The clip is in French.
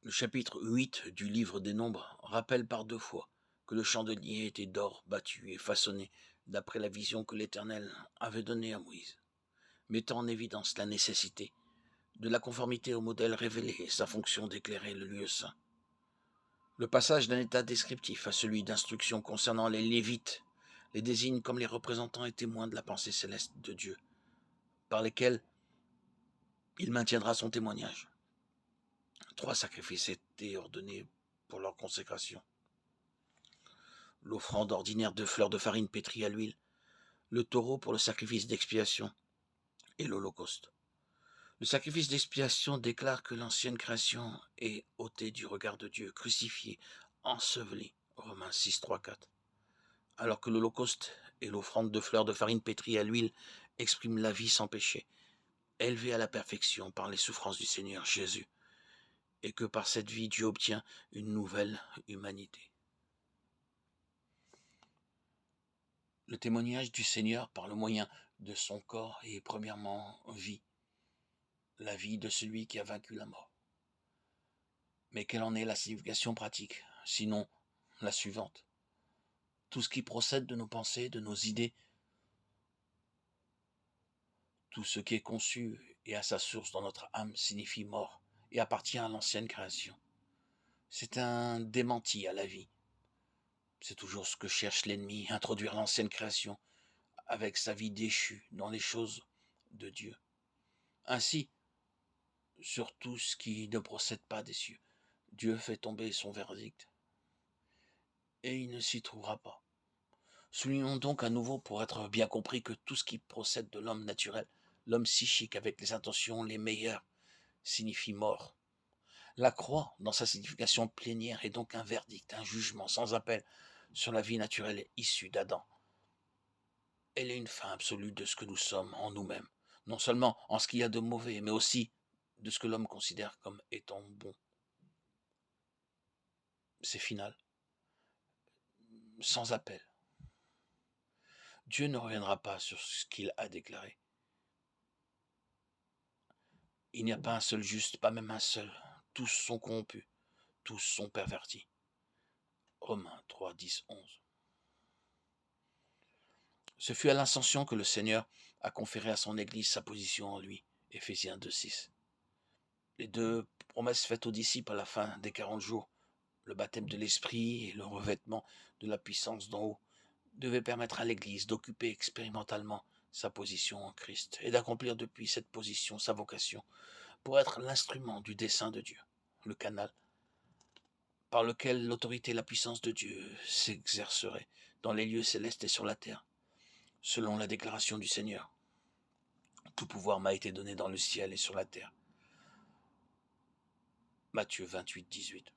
Le chapitre 8 du livre des Nombres rappelle par 2 fois que le chandelier était d'or battu et façonné d'après la vision que l'Éternel avait donnée à Moïse, mettant en évidence la nécessité de la conformité au modèle révélé et sa fonction d'éclairer le lieu saint. Le passage d'un état descriptif à celui d'instruction concernant les Lévites les désigne comme les représentants et témoins de la pensée céleste de Dieu, par lesquels il maintiendra son témoignage. 3 sacrifices étaient ordonnés pour leur consécration. L'offrande ordinaire de fleurs de farine pétrie à l'huile, le taureau pour le sacrifice d'expiation et l'holocauste. Le sacrifice d'expiation déclare que l'ancienne création est ôtée du regard de Dieu, crucifiée, ensevelie, Romains 6, 3, 4. Alors que l'holocauste et l'offrande de fleurs de farine pétrie à l'huile expriment la vie sans péché, élevée à la perfection par les souffrances du Seigneur Jésus, et que par cette vie Dieu obtient une nouvelle humanité. Le témoignage du Seigneur par le moyen de son corps est premièrement vie, la vie de celui qui a vaincu la mort. Mais quelle en est la signification pratique, sinon la suivante? Tout ce qui procède de nos pensées, de nos idées, tout ce qui est conçu et à sa source dans notre âme signifie mort et appartient à l'ancienne création. C'est un démenti à la vie. C'est toujours ce que cherche l'ennemi, introduire l'ancienne création avec sa vie déchue dans les choses de Dieu. Ainsi, sur tout ce qui ne procède pas des cieux, Dieu fait tomber son verdict, et il ne s'y trouvera pas. Soulignons donc à nouveau, pour être bien compris, que tout ce qui procède de l'homme naturel, l'homme psychique avec les intentions les meilleures, signifie mort. La croix, dans sa signification plénière, est donc un verdict, un jugement sans appel sur la vie naturelle issue d'Adam. Elle est une fin absolue de ce que nous sommes en nous-mêmes, non seulement en ce qu'il y a de mauvais, mais aussi de ce que l'homme considère comme étant bon. C'est final, sans appel. Dieu ne reviendra pas sur ce qu'il a déclaré. Il n'y a pas un seul juste, pas même un seul. Tous sont corrompus, tous sont pervertis. Romains 3, 10, 11. Ce fut à l'ascension que le Seigneur a conféré à son Église sa position en lui. Éphésiens 2, 6. Les 2 promesses faites aux disciples à la fin des 40 jours, le baptême de l'Esprit et le revêtement de la puissance d'en haut, devaient permettre à l'Église d'occuper expérimentalement sa position en Christ et d'accomplir depuis cette position sa vocation pour être l'instrument du dessein de Dieu, le canal par lequel l'autorité et la puissance de Dieu s'exerceraient dans les lieux célestes et sur la terre, selon la déclaration du Seigneur. Tout pouvoir m'a été donné dans le ciel et sur la terre. Matthieu 28, 18.